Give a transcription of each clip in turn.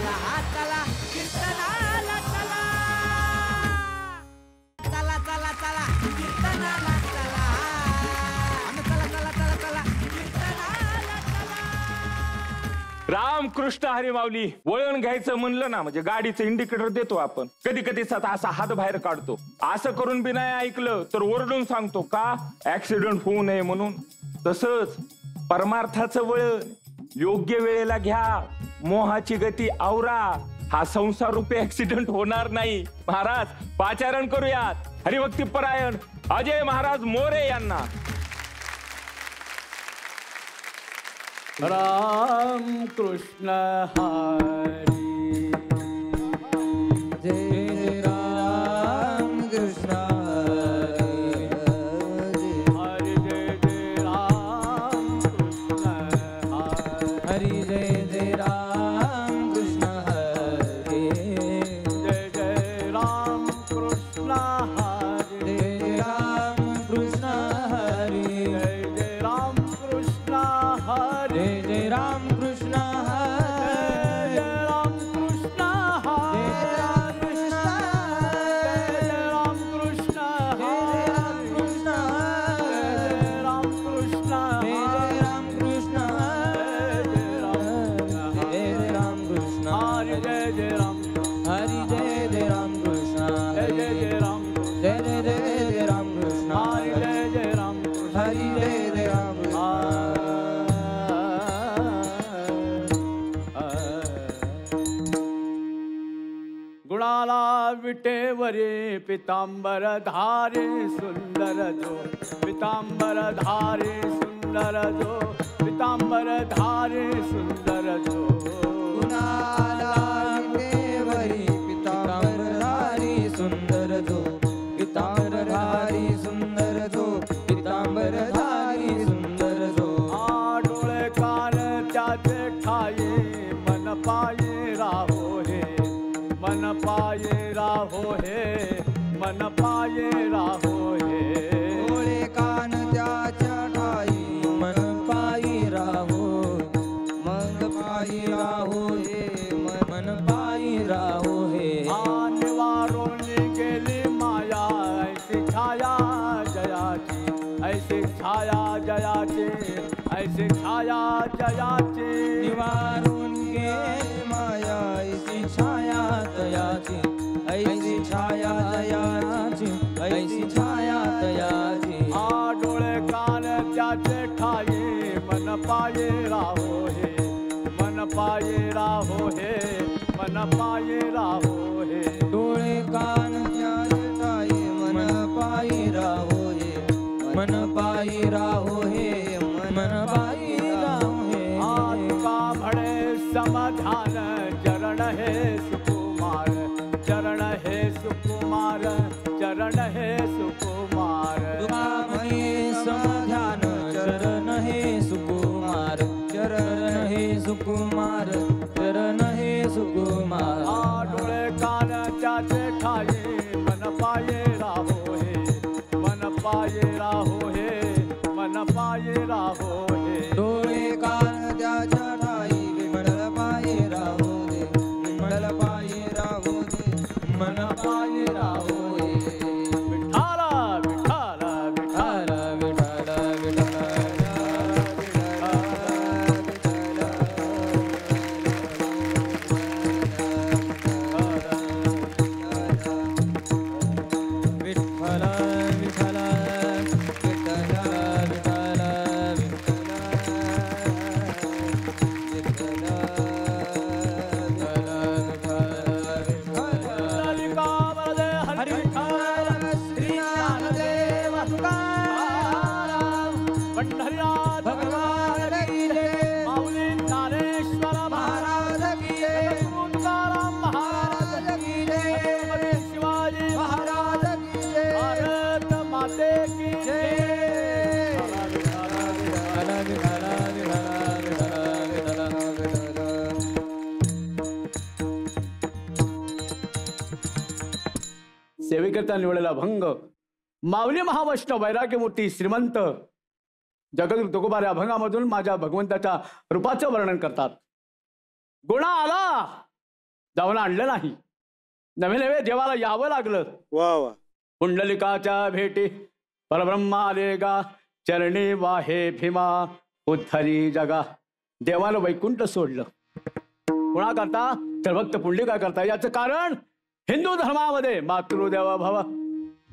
चला हा चला कीर्तनाला चला चला चला चला कीर्तनाला चला चला चला चला चला कीर्तनाला चला. रामकृष्ण हरी माऊली. वळण घ्यायचं म्हणलं ना म्हणजे गाडीचं इंडिकेटर देतो आपण, कधी कधी असा हात बाहेर काढतो. असं करून बी नाही ऐकलं तर ओरडून सांगतो का ऍक्सिडेंट होऊ नये म्हणून. तसंच परमार्थाचं वळण योग्य वेळेला घ्या, मोहाची गती आवरा, हा संसार रूपी ऍक्सिडेंट होणार नाही. महाराज पाचारण करूयात. हरिभक्ती परायण अजय महाराज मोरे यांना. राम कृष्ण हरी जय राम कृष्ण हरी जय जय राम कृष्ण हरी जय जय राम कृष्ण हरी जय जय राम कृष्ण हरी जय राम कृष्ण हरी जय जय राम कृष्ण हरी जय जय राम कृष्ण जय राम कृष्ण हरी जय राम कृष्ण जय राम कृष्ण जय राम कृष्ण जय राम कृष्ण जय राम कृष्ण हरी जय जय राम हरी जय जय राम कृष्ण जय जय जय राम जय जय जय राम कृष्ण हरी जय जय राम हरी जय जय राम गुणाला विटेवरी पितांबर धारे सुंदर जो पितांबर धारे सुंदर जो पितांबर धारे सुंदर जो गुणाला देवरी पितांबरधारी सुंदर जो पितांबरधारी सुंदर जो पितांबरधारी सुंदर जो डोळे कान त्याचे ठाये मन पाये राहो हे मन पाये राहो हे मन पाये राहो हे डोळे कान त्याच्या ठाई मन पायी राहो मग पायी राहो हे मन पायी राहो हे निवारून गेली माया ऐसी छाया जयाची ऐसी छाया जयाची ऐसी छाया जयाची निवारून गेली माया ऐसी छाया तयाची ऐसी छाया तयाची ऐसी छाया तयाची डोळे कान त्याचे ठाये मन पाये राहो हे मन पाये राहो हे मन पाये राहो हे डोळे कान त्याचे ठाई मन पायी राहो हे मन पायी राहो हे मन पायी राहो हे तुका म्हणे समाधान चरण हे सुकुमार चरण हे सुकुमार चरण हे सुकुमार तुका म्हणे समाधान चरण हे सुकुमार चरण हे सुकुमार चरण हे सुकुमार डोळे कान त्याचे ठाये मन पाये राहो हे मन पाये राहो हे मन पाये राहो हे डोळे कान त्याच्या ठाई विमल पायी राहो दे विमल पायी राहो दे मन पायी राहो दे विठाला विठाला विठाला विठाला विठाला विठ्ठला विठ्ठला विठ्ठला पंढरीनाथ भगवान की जय माऊली ज्ञानेश्वर महाराज की जय तुकाराम महाराज की जय छत्रपती शिवाजी महाराज की जय भारत माते की जय सेवेकरता निवडलेला भंग माऊली महावैष्णव वैराग्यमूर्ती श्रीमंत जगद्गुरु तुकोबा अभंगामधून माझ्या भगवंताच्या रूपाचं वर्णन करतात. गुणा आला जाऊन आणलं नाही. नवे नवे देवाला यावं लागलं. वा वा. पुंडलिकाच्या भेटी परब्रह्मा आले गा, चरणी वाहे भीमा उद्धरी जगा. देवानं वैकुंठ सोडलं. कुणा करता? तर भक्त पुंडलिका करता. याचं कारण हिंदू धर्मामध्ये मातृदेव भव,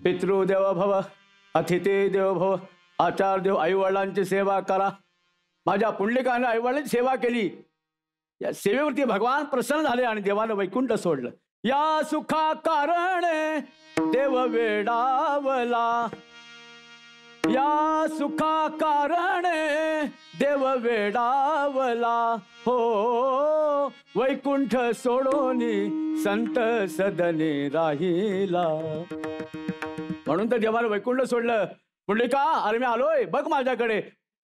पितृदेव भव, अतिथी देव भव, आचार देव, आई वडिलांची सेवा करा. माझ्या पुंडलिकाने आई वडिलांची सेवा केली. या सेवेवरती भगवान प्रसन्न झाले आणि देवानं वैकुंठ सोडलं. या सुखा कारण देव वेडावला, या सुखा कारण देव वेडावला हो. वैकुंठ सोडोनी संत सदनी राहिला. म्हणून तर देवानं वैकुंठ सोडलं. पुंडलिका, अरे मी आलोय, बघ माझ्याकडे.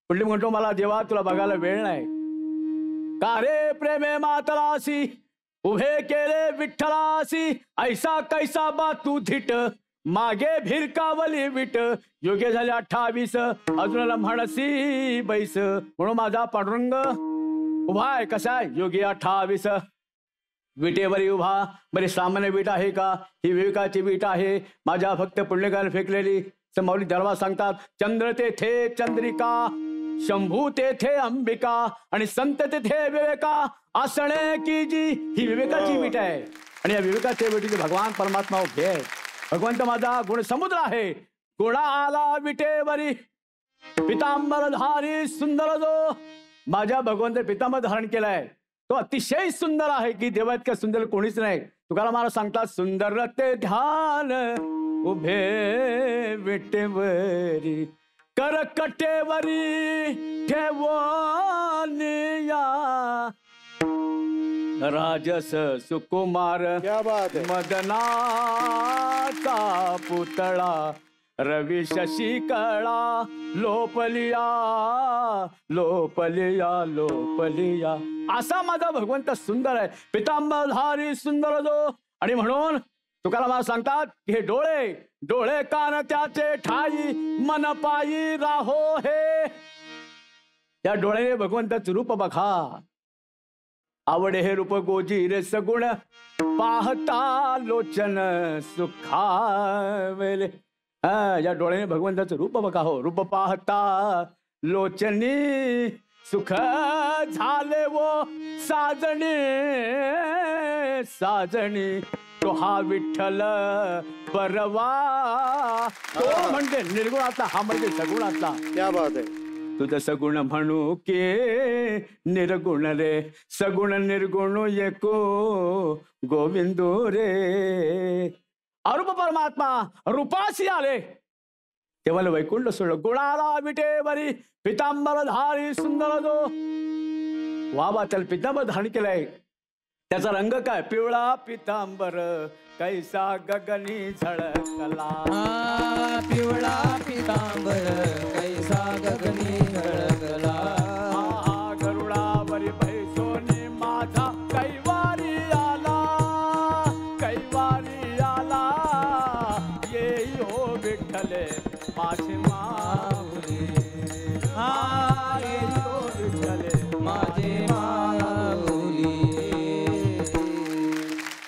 पुंडलिक म्हणतो, मला देवा तुला बघायला वेळ नाही. का रे प्रेमे मातरासी, उभे केले विठ्ठलासी. ऐसा कैसा बा तू धिट, मागे भिरकावली विट. योग्य झाले 28, अजून म्हणसी बैस. म्हणून माझा पांडुरंग उभा आहे. कसा आहे? योगी 28. विटेवरी उभा. बरी सामान्य वीट आहे का? ही विवेकाची वीट आहे. माझ्या भक्त पुंडलिकाने फेकलेली. माऊली दरवा सांगतात, चंद्र तेथे चंद्रिका, शंभू तेथे अंबिका, आणि संत तेथे विवेका. आसणे की जी, ही विवेकाची वीट आहे. आणि या विवेकाच्या विटीचे भगवान परमात्मा उभे आहे. भगवंत माझा गुण समुद्र आहे. गुणा आला विटेवरी, पितांबर धारी सुंदर जो. माझ्या भगवंत पितांबर धारण केलाय. तो अतिशय सुंदर आहे की देवा इतका सुंदर कोणीच नाही. तुकाराम मला सांगतात, सुंदर ते ध्यान उभे विटेवरी, करकटेवरी ठेवनिया. राजस सुकुमार मदनाचा पुतळा, रवी शशी कळा. लोपलिया लोपलिया लोपलिया. असा माझा भगवंत सुंदर आहे. पितांबरधारी सुंदर जो. आणि म्हणून तुकाराम मला सांगतात, हे डोळे डोळे कान त्याचे ठाई, मन पायी राहो हे. त्या डोळ्याने भगवंताचं रूप बघा. आवडे हे रूप गोजीर सगुण, पाहता लोचन सुखावेले. या डोळ्याने भगवंताचं रूप बघा हो. रूप पाहता लोचनी सुख झाले वो साजणी साजणी. तो हा विठ्ठल परवा. तो म्हणजे निर्गुणातला, हा म्हणजे सगुणातला. क्या बात आहे. तुझं सगुण म्हणू के निर्गुण रे, सगुण निर्गुण एको गोविंदो रे. अरूप परमात्मा रूपाशी आले. तेव्हा वैकुंठ सोडलं. गुणाला विटेवरी, पितांबर धारी सुंदर जो. वा वा, त्याला पितांबर धारण केलंय. त्याचा रंग काय? पिवळा पितांबर कैसा गगनी झळकला. पिवळा पितांबर कैसा गगनी झळकला. गरुडावरी बैसोनी माझा कैवारी आला, कैवारी आला. येई हो विठ्ठले माझे माऊली. येई हो विठ्ठले माझे माऊली.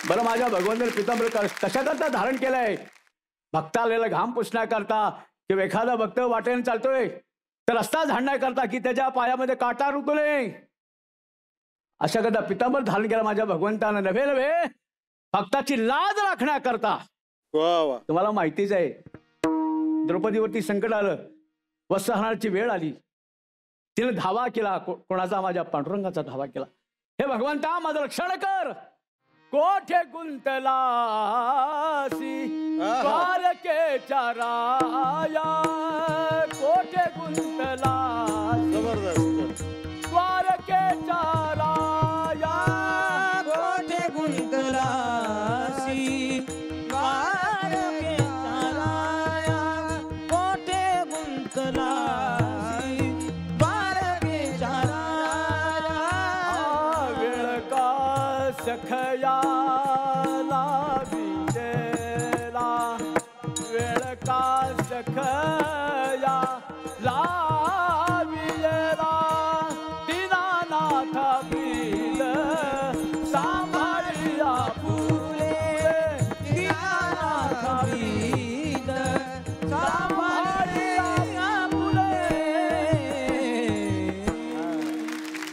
बरं, माझ्या भगवंताने पितांबर कशाकरता धारण केलंय? भक्ताला घाम पुसण्याकरता, किंवा एखादा भक्त वाटेने चालतोय तर रस्ता झाडण्याकरता की त्याच्या पायामध्ये काटा रुतू नये, अशा करता पितांबर धारण केला माझ्या भगवंतानं. नव्हे नव्हे, भक्ताची लाज राखण्याकरता. वा वा. तुम्हाला माहितीच आहे, द्रौपदीवरती संकट आलं, वस्त्रहरणाची वेळ आली. तिने धावा केला. कोणाचा? माझ्या पांडुरंगाचा धावा केला. हे भगवंता, माझं रक्षण कर. कोठे गुंतलासी द्वारकेच्या राया, कोठे गुंतलासी जबरदस्त. द्वारकेच्या राया, कोठे गुंतलासी द्वारकेच्या राया, कोठे गुंतलासी द्वारकेच्या राया. वेळ का सखया लाविलेला, वेळ का सखया लाविलेला. दीनानाथ बिल सांभाळिया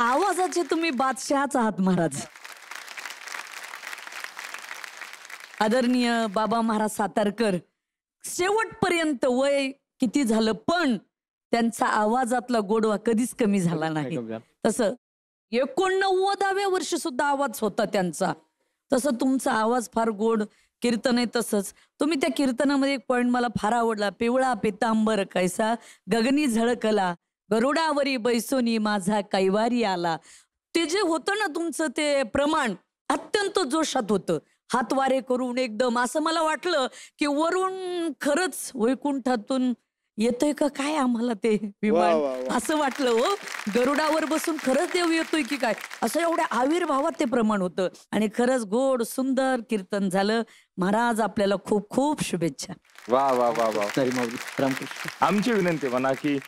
आवाजाचे तुम्ही बादशहाच आहात महाराज. आदरणीय बाबा महाराज सातारकर शेवटपर्यंत वय किती झालं पण त्यांचा आवाजातला गोडवा कधीच कमी झाला नाही. तसं 89व्या वर्षी सुद्धा आवाज होता त्यांचा. तसं तुमचा आवाज फार गोड, कीर्तन आहे तसंच. तुम्ही त्या कीर्तनामध्ये एक पॉइंट मला फार आवडला. पिवळा पितांबर कैसा गगनी झळकला, गरुडावरी बैसोनी माझा कैवारी आला. ते जे होतं ना तुमचं ते प्रमाण अत्यंत जोशात होतं. हातवारे करून एकदम असं मला वाटलं की वरून खरंच वैकुंठातून येतोय का काय आम्हाला ते विमान, असं वाटलं हो. गरुडावर बसून खरंच देव येतोय की काय, असं एवढ्या आविर्भावात ते प्रमाण होतं. आणि खरंच गोड सुंदर कीर्तन झालं. महाराज आपल्याला खूप खूप शुभेच्छा. वा वा वा वा. रामकृष्ण. आमची विनंती म्हणा की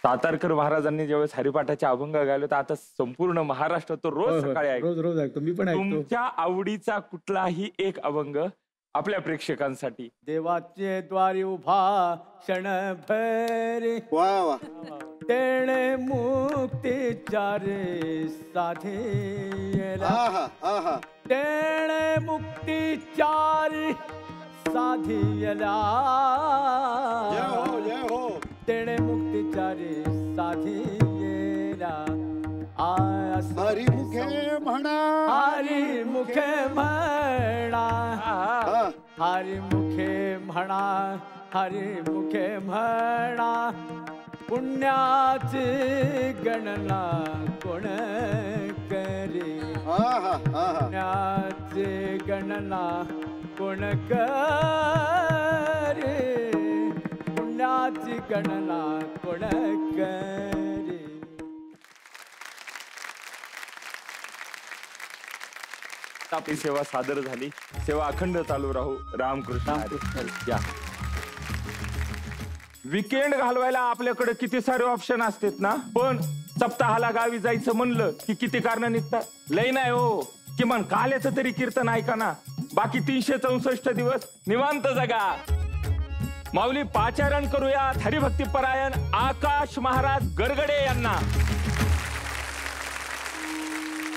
सातारकर महाराजांनी ज्यावेळेस हरिपाठाचे अभंग गायले तर आता संपूर्ण महाराष्ट्र तो रोज सकाळी ऐकतो. रोज ऐकतो, मी पण ऐकतो. तुमच्या आवडीचा कुठलाही एक अभंग आपल्या प्रेक्षकांसाठी. देवाचे द्वारी उभा क्षणभर वा वा. तेणे मुक्तीच्या रे साधेला, आहा आहा. तेणे मुक्तीच्या रे साधेला, जय हो जय हो. तेणे मुक्तीच्या रे साधेला. हरी मुखे म्हणा, हरी मुखे म्हणा, हरी मुखे म्हणा, हरी मुखे म्हणा. पुण्याची गणना कोण करे, पुण्याची गणना कोण करे, पुण्याची गणना कोण करे. आपली सेवा सादर झाली. सेवा अखंड चालू राहू. रामकृष्ण. विकेंड घालवायला आपल्याकडे किती सारे ऑप्शन असतात ना, पण सप्ताहाला गावी जायचं म्हणलं की किती कारण निघतात. लय नाही हो, किमान काल्याचं तरी कीर्तन ऐका ना. बाकी 364 दिवस निवांत जगा. माऊली पाचारण करूया हरिभक्ती परायण आकाश महाराज गरगडे यांना.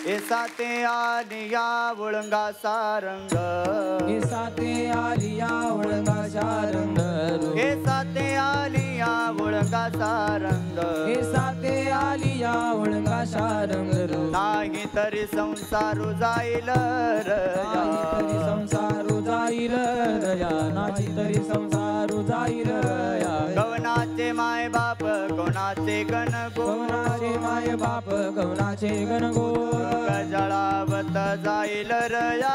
ऐसा ते आलिया वळंगा सारंग, ऐसा ते आलिया वळंगा सारंग, ऐसा ते आलिया वळंगा सारंग, ऐसा ते आलिया वळंगा सारंग. नाही तरी संसारू जाईल रया, तरी संसारू जाईल रया, नाही तरी संसारू जाईल रया. गवनाचे माय बाप कोणाचे गणगो, गवनाचे माय बाप गवनाचे गणगो. जळावत जाईल रया,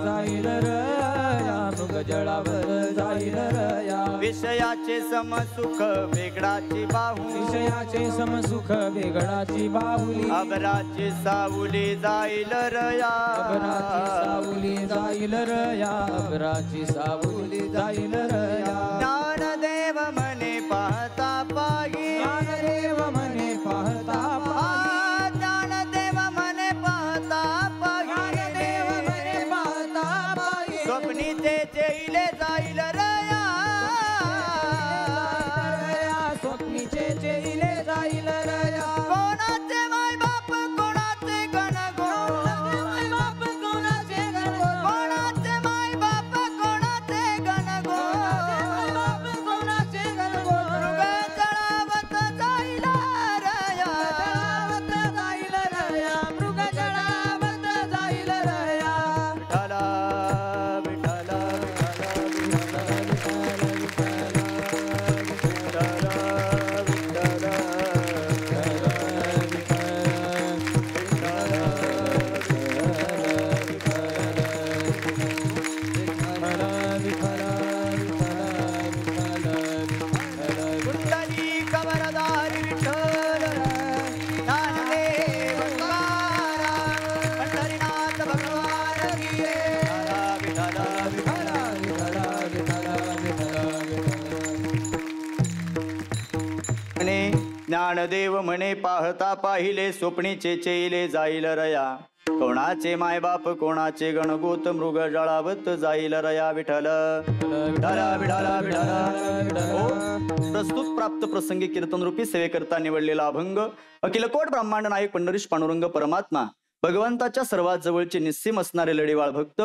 जाईल रया, मृग जळावर जाईल रया. विषयाचे समसुख वेगळाची बाहुली, विषयाचे समसुख वेगळाची बाहुली. अबराची सावली जाईल रया, अबराची सावली जाईल रया, अबराची सावली जाईल रया. ज्ञानदेव म्हणे पाहता पाही, ज्ञानदेव म्हणे पाहता पाही, ज्ञानदेव म्हणे पाहता पाही, ज्ञानदेव म्हणे पाहता पाही. स्वप्नीचे चेले जाईल रया, स्वप्नीचे चेले जाईल रया. कोणाचे माय बाप कोणाचे गणगो, माय बाप कोणाचे गणगो, कोणाचे माय बाप कोणाचे गणगो, माय बाप कोणाचे गणगो. मृग जळावत जाईल रया, जळावत जाईल रया, मृग जळावत जाईल रया. विठ्ठला विठ्ठला कुंडली कवरदारी विठ्ठल, ज्ञानदेव तुकारा, पंढरीनाथ भगवान की जय. विठ्ठला विठ्ठला म्हणे ज्ञानदेव म्हणे पाहता पाहिले, स्वप्नीचे चेले जाईल रया. कोणाचे मायबाप कोणाचे गणगोत मृग जळावत जाईल रया विठ्ठल विठ्ठला विठ्ठला विठ्ठला. हो, प्रस्तुत प्राप्त प्रसंगी कीर्तन रूपी सेवेकरता निवडलेला अभंग अखिलकोट ब्रह्मांड नायक पंढरीश पांडुरंग परमात्मा भगवंताच्या सर्वात जवळचे निस्सीम असणारे लढीवाळ भक्त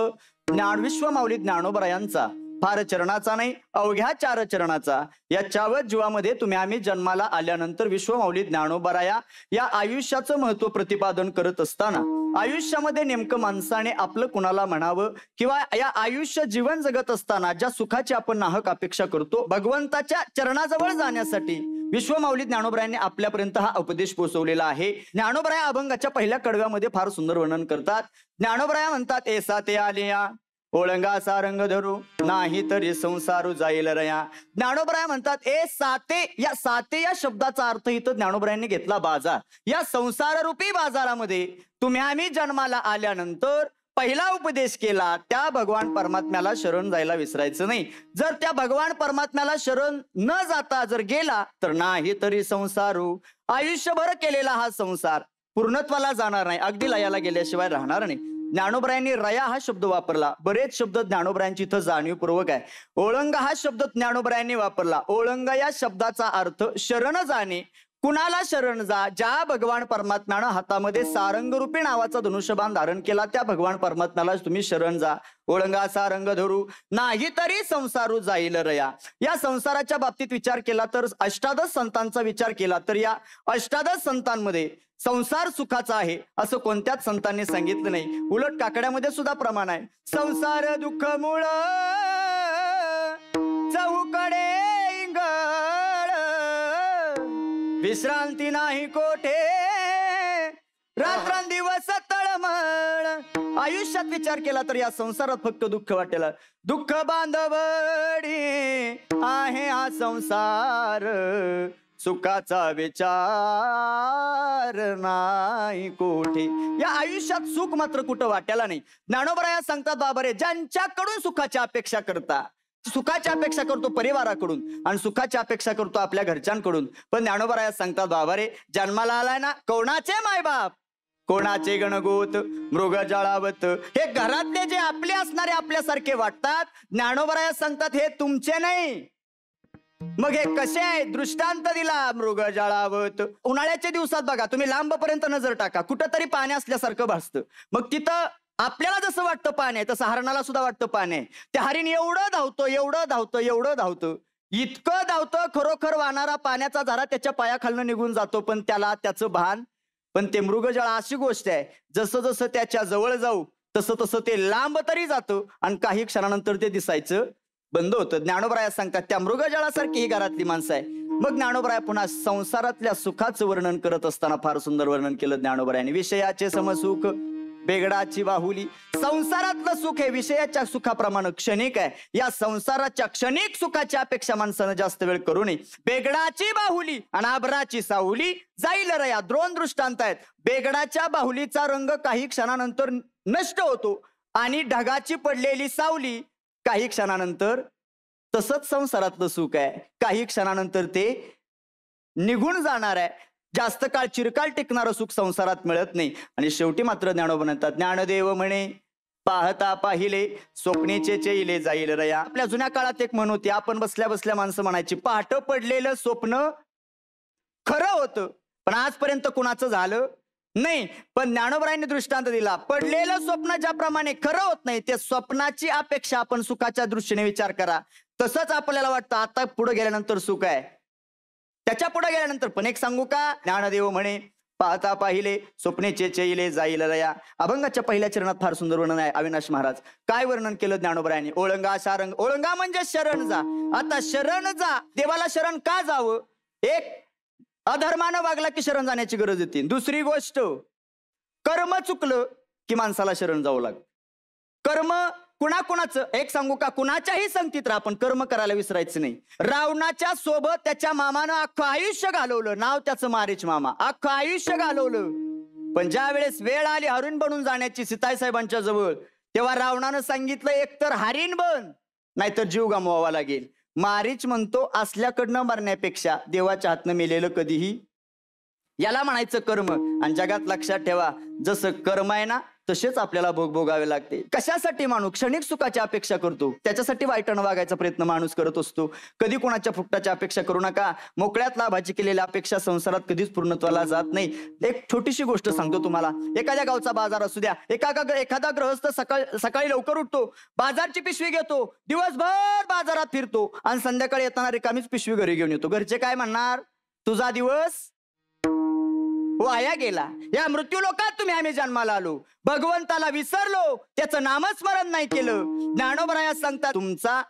ज्ञानविश्व माऊली ज्ञानोबरायांचा फार चरणाचा नाही अवघ्या 4 चरणाचा या चावत जीवामध्ये तुम्ही आम्ही जन्माला आल्यानंतर विश्वमाऊली ज्ञानोबराया या आयुष्याचं महत्व प्रतिपादन करत असताना आयुष्यामध्ये नेमकं माणसाने आपलं कुणाला म्हणावं किंवा या आयुष्य जीवन जगत असताना ज्या सुखाची आपण नाहक अपेक्षा करतो भगवंताच्या चरणाजवळ जाण्यासाठी विश्वमाऊली ज्ञानोबरायांनी आपल्यापर्यंत हा उपदेश पोहोचवलेला आहे. ज्ञानोबराया अभंगाच्या पहिल्या कडव्यामध्ये फार सुंदर वर्णन करतात. ज्ञानोबराया म्हणतात एसा ते आलिया ओळंगा सारंग धरू नाही तरी संसारू जाईल रया. ज्ञानोबराया म्हणतात ए साते या शब्दाचा अर्थ इथं ज्ञानोबरायांनी घेतला बाजार. या संसार रूपी बाजारामध्ये तुम्ही आम्ही जन्माला आल्यानंतर पहिला उपदेश केला त्या भगवान परमात्म्याला शरण जायला विसरायचं नाही. जर त्या भगवान परमात्म्याला शरण न जाता जर गेला तर नाही तरी संसारू आयुष्यभर केलेला हा संसार पूर्णत्वाला जाणार नाही, अगदी लयाला गेल्याशिवाय राहणार नाही. ज्ञानोबरायांनी रया हा शब्द वापरला. बरेच शब्द ज्ञानोबरायांची इथं जाणीवपूर्वक आहे. ओळंगा हा शब्द ज्ञानोबरायांनी वापरला. ओळंगा या शब्दाचा अर्थ शरण जाणे. कुणाला शरण जा? ज्या भगवान परमात्म्यानं हातामध्ये सारंग रूपी नावाचा धनुष्यबाण धारण केला त्या भगवान परमात्म्याला तुम्ही शरण जा. ओळंगा सारंग धरू नाही तरी संसारू जाईल रया. या संसाराच्या बाबतीत विचार केला तर अष्टादश संतांचा विचार केला तर या अष्टादश संतांमध्ये संसार सुखाचा आहे असं कोणत्याच संतांनी सांगितलं नाही. उलट काकड्यामध्ये सुद्धा प्रमाण आहे. संसार दुःख मूळ चौकडे इंगळ विश्रांती नाही कोठे रात्रंदिवस तळमळ. आयुष्यात विचार केला तर या संसारात फक्त दुःख वाटेल. दुःख बांधवडी आहे हा संसार सुखाचा विचार नाही कोठे. या आयुष्यात सुख मात्र कुठं वाट्याला नाही. ज्ञानोबराया सांगतात बाबरे ज्यांच्याकडून सुखाची अपेक्षा करता सुखाची अपेक्षा करतो परिवाराकडून आणि सुखाची अपेक्षा करतो आपल्या घरच्यांकडून. पण ज्ञानोबराया सांगतात बाबरे जन्माला आलाय ना कोणाचे मायबाप कोणाचे गणगोत मृग जळावत. हे घरातले जे आपले असणारे आपल्यासारखे वाटतात ज्ञानोबराया सांगतात हे तुमचे नाही. मग हे कसे आहे? दृष्टांत दिला मृग जळावत. उन्हाळ्याच्या दिवसात बघा तुम्ही लांबपर्यंत नजर टाका कुठंतरी पाणी असल्यासारखं भासतं. मग तिथं आपल्याला जसं वाटतं पाणी आहे तसं हरणाला सुद्धा वाटतं पाणी आहे. ते हरिण एवढं धावतं इतकं धावतं खरोखर वाहणारा पाण्याचा झरा त्याच्या पायाखालनं निघून जातो पण त्याला त्याचं भान. पण ते मृगजळ अशी गोष्ट आहे जसं जसं त्याच्या जवळ जाऊ तसं तसं ते लांब तरी जातं आणि काही क्षणानंतर ते दिसायचं बंद होतं. ज्ञानोबराया सांगतात त्या मृगजळासारखी ही घरातली माणसं आहे. मग ज्ञानोबराया पुन्हा संसारातल्या सुखाचं वर्णन करत असताना फार सुंदर वर्णन केलं ज्ञानोबरायांनी. विषयाचे समसुख बेगडाची बाहुली. संसारातलं सुख हे विषयाच्या सुखाप्रमाणे क्षणिक आहे. या संसाराच्या क्षणिक सुखाच्या अपेक्षा माणसानं जास्त वेळ करू नये. बेगडाची बाहुली आणि आभराची साहुली जाईल रया. 2 दृष्टांत आहेत. बेगडाच्या बाहुलीचा रंग काही क्षणानंतर नष्ट होतो आणि ढगाची पडलेली सावली काही क्षणानंतर. तसंच संसारातलं सुख आहे काही क्षणानंतर ते निघून जाणार आहे. जास्त काळ चिरकाल टिकणारं सुख संसारात मिळत नाही. आणि शेवटी मात्र ज्ञानोबा म्हणतात ज्ञानदेव म्हणे पाहता पाहिले स्वप्नेचे चेले जाईल रया. आपल्या जुन्या काळात एक म्हण होती आपण बसल्या बसल्या माणसं म्हणायची पहाट पडलेलं स्वप्न खरं होतं पण आजपर्यंत कुणाचं झालं नाही. पण ज्ञानोबरायांनी दृष्टांत दिला पडलेलं स्वप्न ज्याप्रमाणे खरं होत नाही ते स्वप्नाची अपेक्षा आपण सुखाच्या दृष्टीने विचार करा. तसंच आपल्याला वाटतं आता पुढे गेल्यानंतर सुख आहे त्याच्या पुढे गेल्यानंतर पण एक सांगू का. ज्ञानदेव म्हणे पाहता पाहिले स्वप्नेचे चेले जाईल रया. अभंगाच्या पहिल्या चरणात फार सुंदर वर्णन आहे. अविनाश महाराज काय वर्णन केलं ज्ञानोबरायांनी. ओळंगा सारंग. ओळंगा म्हणजे शरण जा. आता शरण जा देवाला शरण का जावं. एक अधर्मानं वागला की शरण जाण्याची गरज येते. दुसरी गोष्ट कर्म चुकलं की माणसाला शरण जावं लागतं. कर्म कुणाकुणाचं एक सांगू का कुणाच्याही संगतीत राहा पण कर्म करायला विसरायचं नाही. रावणाच्या सोबत त्याच्या मामानं अख्खं आयुष्य घालवलं. नाव त्याचं मारीच मामा. अख्खं आयुष्य घालवलं पण ज्या वेळेस वेळ आली हरिण बनून जाण्याची सीताई साहेबांच्या जवळ तेव्हा रावणानं सांगितलं एकतर हरिण बन नाहीतर जीव गमवावा लागेल. मारीच म्हणतो असल्याकडनं मरण्यापेक्षा देवाच्या हातनं मेलेलं कधीही याला म्हणायचं कर्म. आणि जगात लक्षात ठेवा जसं कर्म आहे ना तसेच आपल्याला भोग भोगावे लागते. कशासाठी माणूस क्षणिक सुखाची अपेक्षा करतो, त्याच्यासाठी वाईटानं वागायचा प्रयत्न माणूस करत असतो. कधी कोणाच्या फुकटाची अपेक्षा करू नका. मोकळ्यात लाभाची केलेल्या अपेक्षा संसारात कधीच पूर्णत्वाला जात नाही. एक छोटीशी गोष्ट सांगतो तुम्हाला. एखाद्या गावचा बाजार असू द्या, एखादा गृहस्थ सकाळी लवकर उठतो, बाजारची पिशवी घेतो, दिवसभर बाजारात फिरतो आणि संध्याकाळी येताना रिकामीच पिशवी घरी घेऊन येतो. घरचे काय म्हणणार? तुझा दिवस वाया गेला. या मृत्यू लोकात तुम्ही आम्ही जन्माला आलो, भगवंताला विसरलो, त्याचं नामस्मरण नाही केलं. ज्ञानोबराया सांगतात तुमचा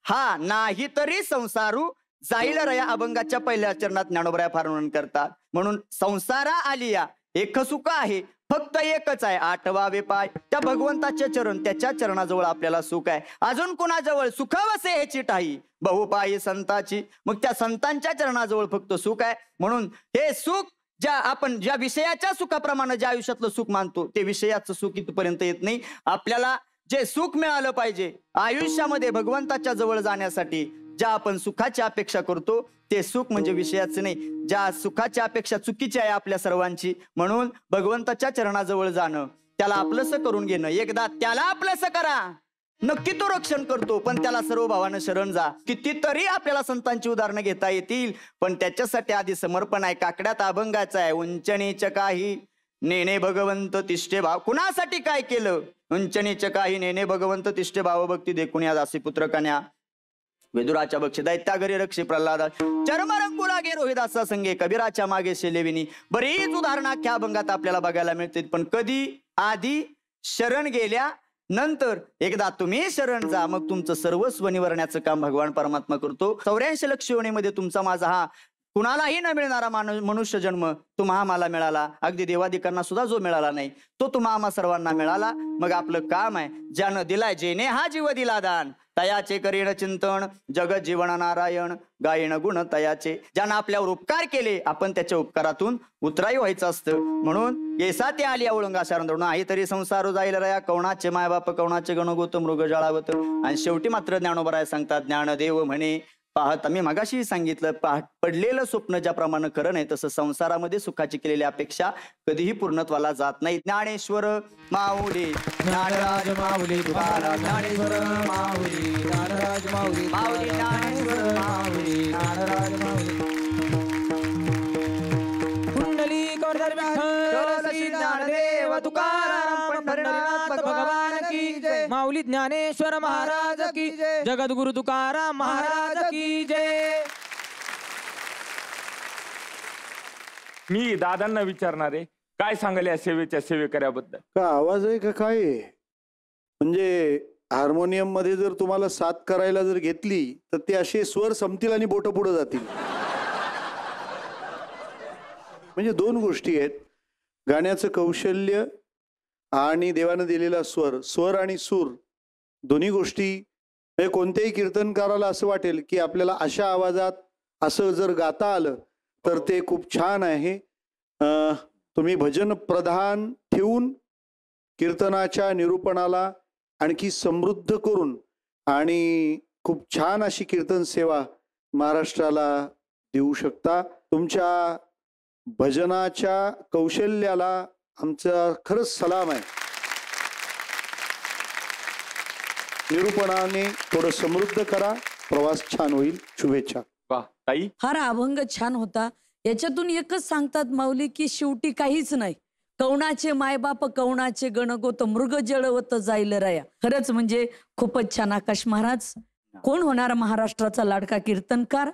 हा नाही तरी संसारू जाईल रया अभंगाच्या पहिल्या चरणात ज्ञानोबराया फार वर्णन करतात. म्हणून संसारा आलिया एक सुख आहे, फक्त एकच आहे, आठवावे पाय त्या भगवंताचे चरण, त्याच्या चरणाजवळ आपल्याला सुख आहे. अजून कुणाजवळ सुख वसे ह्याची टाही, बहुपायी संताची. मग त्या संतांच्या चरणाजवळ फक्त सुख आहे. म्हणून हे सुख ज्या विषयाच्या सुखाप्रमाणे ज्या आयुष्यातलं सुख मानतो ते विषयाचं सुख इथपर्यंत येत नाही. आपल्याला जे सुख मिळालं पाहिजे आयुष्यामध्ये भगवंताच्या जवळ जाण्यासाठी ज्या आपण सुखाची अपेक्षा करतो ते सुख म्हणजे विषयाचं नाही. ज्या सुखाची अपेक्षा चुकीची आहे आपल्या सर्वांची, म्हणून भगवंताच्या चरणाजवळ जाणं, त्याला आपलंसं करून घेणं. एकदा त्याला आपलंसं करा, नक्की तो रक्षण करतो. पण त्याला सर्व भावानं शरण जा. कितीतरी आपल्याला संतांची उदाहरणं घेता येतील, पण त्याच्यासाठी आधी समर्पण आहे. काकड्यात अभंगाचं आहे, उंच नीच काही नेने भगवंत तिष्ठे भाव. कुणासाठी काय केलं? उंच नीच काही नेने भगवंत तिष्ठे भाव भक्ती देखून या दासी पुत्र कन्या. विदुराच्या बक्षी दैत्या घरी रक्षी प्रल्हादा, चर्मरंगू लागे रोहिदासा संगे कबीराच्या मागे शेलेविनी. बरीच उदाहरणं अख्ख्या अभंगात आपल्याला बघायला मिळतील. पण कधी? आधी शरण गेल्या नंतर. एकदा तुम्ही शरण जा, मग तुमचं सर्वस्व निवरण्याचं काम भगवान परमात्मा करतो. 84 लक्ष योनीमध्ये तुमचा माझा हा कुणालाही न मिळणारा मनुष्य जन्म तुम्हा मला मिळाला. अगदी देवादिकांना सुद्धा जो मिळाला नाही तो तुम्हा आम्हा सर्वांना मिळाला. मग आपलं काम आहे, ज्यानं दिलाय जेने हा जीव दिला दान, तयाचे करीण चिंतन जगत जीवन नारायण गायण गुण तयाचे. ज्यानं आपल्यावर उपकार केले आपण त्याच्या उपकारातून उतराई व्हायचं असतं. म्हणून येसा ते आली ओळंगा शारण नाही तरी संसार जाईल रया, कवणाचे मायबाप कवणाचे गणगोत मृग जळावत. आणि शेवटी मात्र ज्ञानोबराय सांगतात ज्ञानदेव म्हणे पाहत. मी मगाशी सांगितलं पडलेलं स्वप्न ज्याप्रमाणे खरं नाही तसं संसारामध्ये सुखाची केलेली अपेक्षा कधीही पूर्णत्वाला जात नाही. ज्ञानेश्वर माऊली ज्ञानराज माऊली तुकाराम, ज्ञानेश्वर माऊली ज्ञानराज माऊली माऊली ज्ञानेश्वर माऊली ज्ञानराज माऊली. कुंडली कौरधर श्री ज्ञानदेव तुकाराम पंढरीनाथ भगवान की जय. माऊली ज्ञानेश्वर महाराज की जय. जगद्गुरु तुकाराम महाराज की जय. मी दादांना विचारणार आहे, काय सांगाल या सेवेच्या सेवेकऱ्याबद्दल? का आवाज आहे का काय आहे? म्हणजे हार्मोनियम मध्ये जर तुम्हाला साथ करायला जर घेतली तर ते असे स्वर संपतील आणि बोट पुढे जातील. म्हणजे दोन गोष्टी आहेत, गाण्याचं कौशल्य आणि देवानं दिलेला स्वर आणि सूर. दोन्ही गोष्टी म्हणजे कोणत्याही कीर्तनकाराला असं वाटेल की आपल्याला अशा आवाजात असं जर गाता आलं तर ते खूप छान आहे. तुम्ही भजन प्रधान ठेवून कीर्तनाच्या निरूपणाला आणखी समृद्ध करून आणि खूप छान अशी कीर्तन सेवा महाराष्ट्राला देऊ शकता. तुमच्या भजनाच्या कौशल्याला आमचा खरंच सलाम आहे. निरूपणाने थोडं समृद्ध करा, प्रवास छान होईल. शुभेच्छा. वाह ताई, फार अभंग छान होता. याच्यातून एकच सांगतात माऊली की शेवटी काहीच नाही, कवणाचे मायबाप कवणाचे गणगोत मृग जळवत जाईल रया. खरंच म्हणजे खूपच छान. आकाश महाराज कोण होणार महाराष्ट्राचा लाडका कीर्तनकार?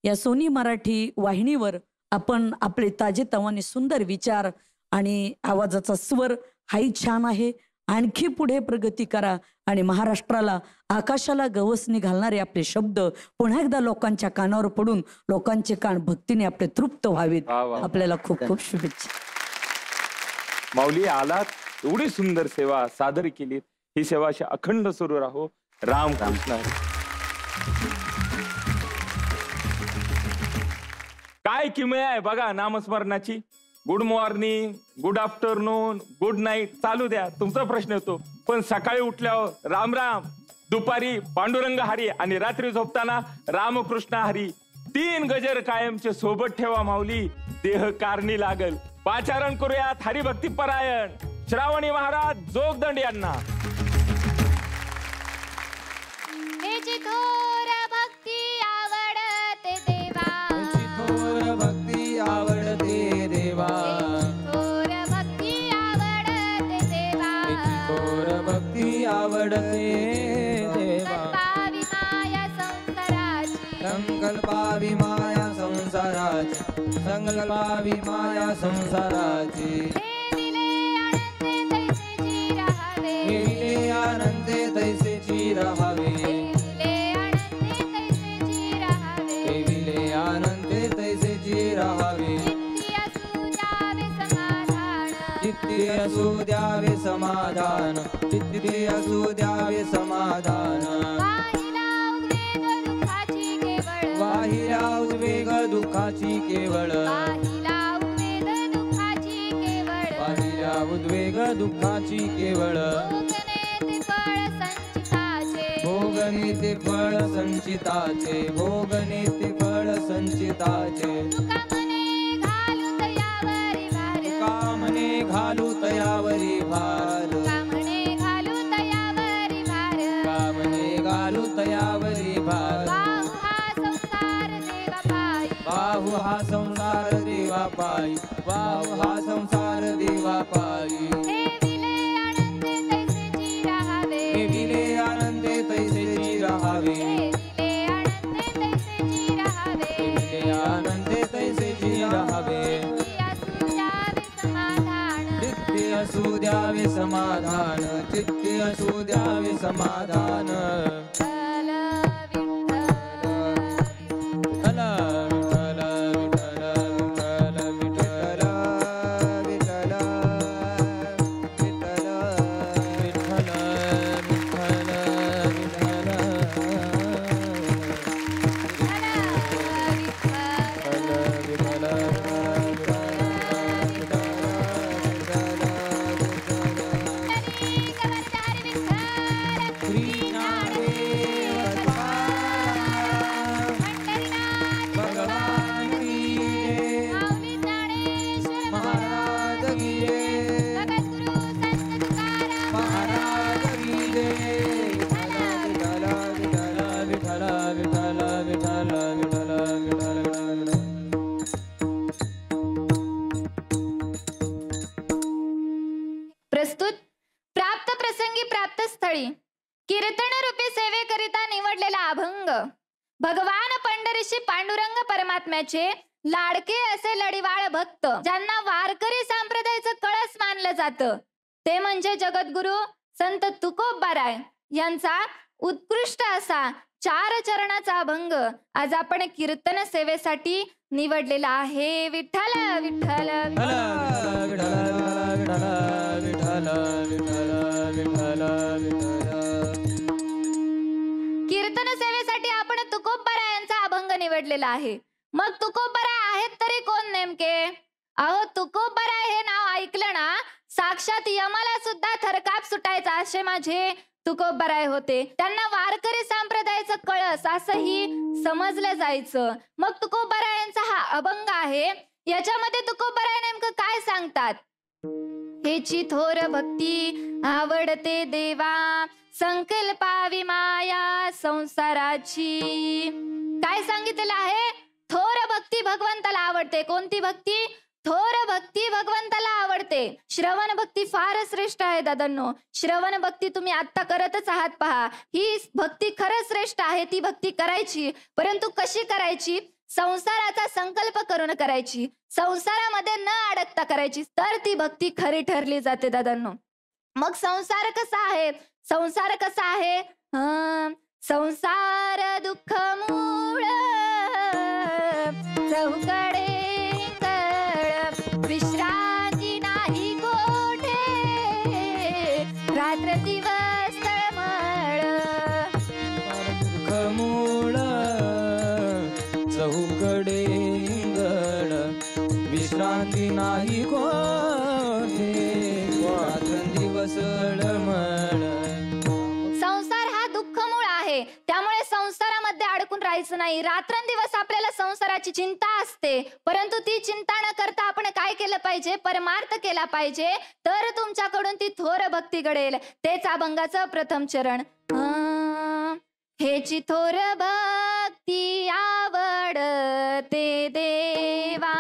या सोनी मराठी वाहिनीवर आपण आपले ताजेतवाने सुंदर विचार आणि आवाजाचा स्वर हाही छान आहे. आणखी पुढे प्रगती करा आणि महाराष्ट्राला आकाशाला गवसणी घालणारे आपले शब्द पुन्हा एकदा लोकांच्या कानावर पडून लोकांचे कान भक्तीने आपले तृप्त व्हावेत. आपल्याला खूप खूप शुभेच्छा. माऊली आलात, एवढी सुंदर सेवा सादर केली. ही सेवा अशी अखंड सुरू राहो. राम कृष्ण हरी. काय किमया आहे बघा नामस्मरणाची. Good morning, good afternoon, good night चालू द्या, तुमचा प्रश्न येतो. पण सकाळी उठल्यावर राम राम, दुपारी पांडुरंग हरी आणि रात्री झोपताना रामकृष्ण हरी. 3 गजर कायमचे सोबत ठेवा माऊली. देह कारणी लागल पाचारण करूयात हरिभक्ती परायण श्रावणी महाराज जोगदंड यांना. थोर भक्ती आवडते देवा, थोर भक्ती आवडते देवा, थोर भक्ती आवडते देवा, थोर भक्ती आवडते देवा. संकल्पावी माया संसाराची, संकल्पावी माया संसाराची, देविले आनंदे तैसेची रहावे, देविले आनंदे तैसेची रहावे. चित्ती असू द्यावे समाधान, चित्ती असू द्यावे समाधान. वाहिला उद्वेग दुःखाची केवळ, वाहिला उद्वेग दुःखाची केवळ. भोगने ते फळ संचिताचे, भोगने ते फळ संचिताचे. कामने घालू तयावरी भार, कामने घालू तयावरी भार, कामने घालू तयावरी भार. बाहु हा संसार देवा पायी, बाहु हा संसार देवा पायी. देविले आनंदे तैसेची रहावे, देविले आनंदे तैसेची रहावे. चित्ते असू द्यावे समाधान, चित्ते असू द्यावे समाधान. प्रस्तुत प्राप्त प्रसंगी प्राप्त स्थळी कीर्तन रूपी सेवेकरिता निवडलेला अभंग. भगवान पंढरीशी पांडुरंग परमात्म्याचे लाडके असे लढीवाळ भक्त, ज्यांना वारकरी संप्रदायाचं कळस मानलं जातं, ते म्हणजे जगद्गुरु संत तुकोबाराय यांचा उत्कृष्ट असा 4 चरणाचा अभंग आज आपण कीर्तन सेवेसाठी निवडलेला आहे. विठ्ठल विठ्ठल कीर्तन सेवेसाठी आपण तुकोबाराय यांचा अभंग निवडलेला आहे. मग तुकोबाराय आहेत तरी कोण नेमके? अहो, तुकोबाराय हे नाव ऐकलं ना, साक्षात यमाला सुद्धा थरकाप सुटायचा असे माझे तुकोबाराय होते. त्यांना वारकरी संप्रदायाचं कळस असंही समजलं जायचं. मग तुकोबारायांचा हा अभंग आहे. याच्यामध्ये तुकोबाराय नेमकं काय सांगतात? हेची थोर भक्ती आवडते देवा, संकल्पावी माया संसाराची. काय सांगितलेलं आहे? थोर भक्ती भगवंताला आवडते. कोणती भक्ती? थोर भक्ती भगवंताला आवडते. श्रवण भक्ती फार श्रेष्ठ आहे दादांनो. श्रवण भक्ती तुम्ही आता करतच आहात पहा. ही भक्ती खरंच श्रेष्ठ आहे. ती भक्ती करायची, परंतु कशी करायची? संसाराचा संकल्प करून करायची, संसारामध्ये न अडकता करायची, तर ती भक्ती खरी ठरली जाते दादांनो. मग संसार कसा आहे? संसार कसा आहे? संसार दुःख मूळ चौकडे विश्रांती नाही कोठे, रात्र दिवस तळमळ. मूळ चौकडे विश्रांती नाही कोठे, रात्र दिवस तळमळ. संसार हा दुःख मूळ आहे. त्यामुळे संसारामध्ये अडकून राहायचं करायचं नाही. रात्रंदिवस आपल्याला संसाराची चिंता असते, परंतु ती चिंता न करता आपण काय केलं पाहिजे? परमार्थ केला पाहिजे, तर तुमच्याकडून ती थोर भक्ती घडेल. तेच अभंगाचं प्रथम चरण. हेची थोर भक्ती आवडते देवा,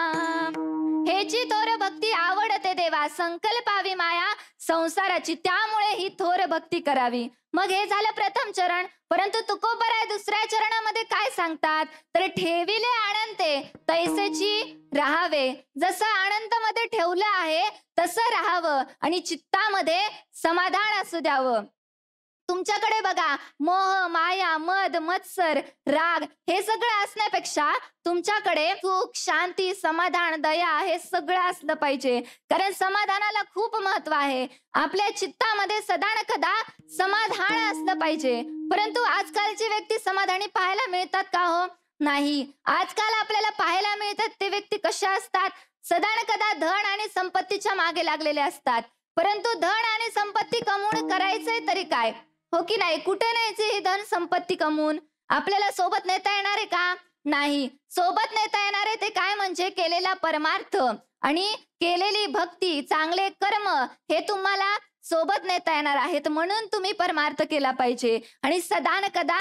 हेची थोर भक्ती आवडते देवा, संकल्पावी माया संसाराची, त्यामुळे ही थोर भक्ती करावी. मग हे झालं प्रथम चरण. परंतु तुकोबराय दुसऱ्या चरणामध्ये काय सांगतात? तर ठेविले अनंते तैसेची राहावे. जसं अनंत मध्ये ठेवलं आहे तसं राहावं आणि चित्तामध्ये समाधान असू द्यावं. तुमच्याकडे बघा, मोह, माया, मद, मत्सर, राग हे सगळं असण्यापेक्षा तुमच्याकडे सुख, शांती, समाधान, दया हे सगळं असलं पाहिजे. कारण समाधानाला खूप महत्व आहे. आपल्या चित्तामध्ये सदा न कदा समाधान असलं पाहिजे. परंतु आजकालची व्यक्ती समाधानी पाहायला मिळतात का हो? नाही. आजकाल आपल्याला पाहायला मिळतात ते व्यक्ती कशा असतात? सदा न कदा धन आणि संपत्तीच्या मागे लागलेले असतात. परंतु धन आणि संपत्ती कमवून करायचंय तरी काय? हो की नाही? कुठे न्यायचे ही धन संपत्ती कमवून? आपल्याला सोबत नेता येणार आहे का? नाही. सोबत नेता येणार आहे ते काय? म्हणजे केलेला परमार्थ आणि केलेली भक्ती, चांगले कर्म हे तुम्हाला सोबत नेता येणार आहेत. म्हणून तुम्ही परमार्थ केला पाहिजे आणि सदा न कदा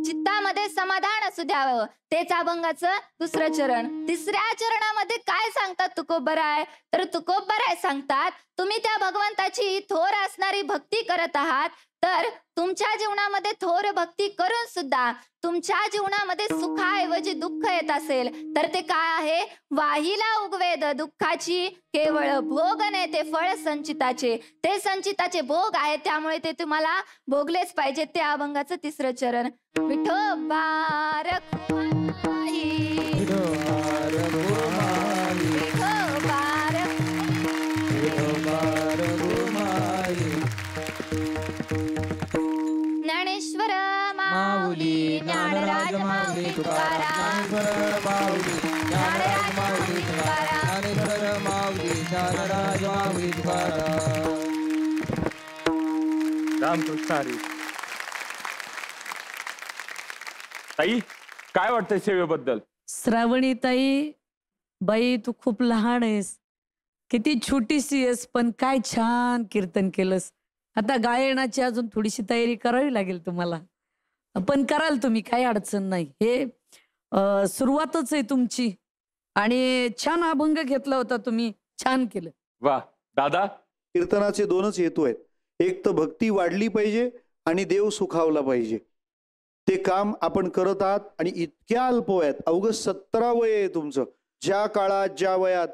चित्तामध्ये समाधान असू द्यावं. तेच अभंगाचं दुसरं चरण. तिसऱ्या चरणामध्ये काय सांगतात तुकोबराय? तर तुकोबराय सांगतात, तुम्ही त्या भगवंताची थोर असणारी भक्ती करत आहात, तर तुमच्या जीवनामध्ये थोर भक्ती करून सुद्धा तुमच्या जीवनामध्ये सुखाऐवजी दुःख येत असेल तर ते काय आहे? वाहिला उगवेद दुःखाची केवळ भोग नाही ते फळ संचिताचे. ते संचिताचे भोग आहे, त्यामुळे ते तुम्हाला भोगलेच पाहिजे. ते अभंगाचं तिसरं चरण. विठोबा रखुमाई, विठोबा रखुमाई, ज्ञानेश्वर माऊली, ज्ञानराज माऊली तुकाराम, ज्ञानराज माऊली तुकाराम, ज्ञानेश्वर माऊली, ज्ञानराज माऊली तुकाराम. रामकृष्ण हरी. ताई, काय वाटतंय सेवेबद्दल? श्रावणी ताई, बाई तू खूप लहान आहेस, किती छोटीशी आहेस, पण काय छान कीर्तन केलंस. आता गायनाची अजून थोडीशी तयारी करावी लागेल तुम्हाला, पण कराल तुम्ही, काही अडचण नाही. हे सुरुवातच आहे तुमची आणि छान अभंग घेतला होता तुम्ही, छान केलं. वा दादा. कीर्तनाचे दोनच हेतू आहेत. एक तर भक्ती वाढली पाहिजे आणि देव सुखावला पाहिजे. ते काम आपण करत आहात आणि इतक्या अल्प वयात, अवघं 17 वय आहे तुमचं. ज्या काळात ज्या वयात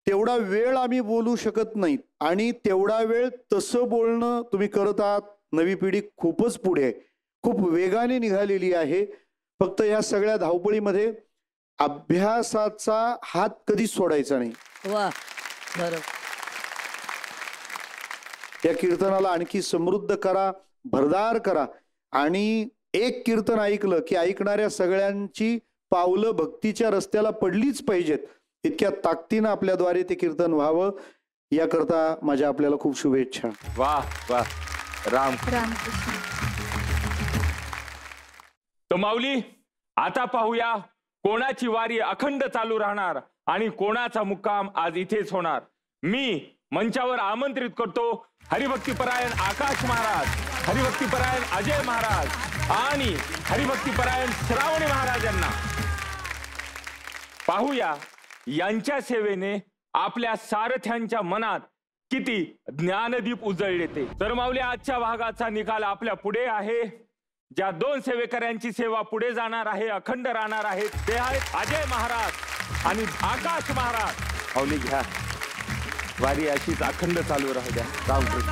तेवढा वेळ आम्ही बोलू शकत नाही आणि तेवढा वेळ तसं बोलणं तुम्ही करत आहात. नवी पिढी खूपच पुढे आहे, खूप वेगाने निघालेली आहे. फक्त या सगळ्या धावपळीमध्ये अभ्यासाचा हात कधीच सोडायचा नाही. वा, बरोबर. या कीर्तनाला आणखी समृद्ध करा, भरदार करा आणि एक कीर्तन ऐकलं की ऐकणाऱ्या सगळ्यांची पावलं भक्तीच्या रस्त्याला पडलीच पाहिजेत. इतक्या ताकदीनं आपल्याद्वारे ते कीर्तन व्हावं याकरता माझ्या आपल्याला खूप शुभेच्छा. वा वा. राम. तर माऊली, आता पाहूया कोणाची वारी अखंड चालू राहणार आणि कोणाचा मुक्काम आज इथेच होणार. मी मंचावर आमंत्रित करतो हरिभक्तीपरायण आकाश महाराज, हरिभक्तीपरायण अजय महाराज आणि हरिभक्तीपरायण श्रावणी महाराजांना. पाहूया यांच्या सेवेने आपल्या सारथ्यांच्या मनात किती ज्ञानदीप उजळले ते. तर माऊली, आजच्या भागाचा निकाल आपल्या पुढे आहे. ज्या 2 सेवेकऱ्यांची सेवा पुढे जाणार आहे, अखंड राहणार आहे, ते आहेत अजय महाराज आणि आकाश महाराज. माऊली घ्या, वारी अशीच अखंड चालू राहू द्या. रामकृष्ण.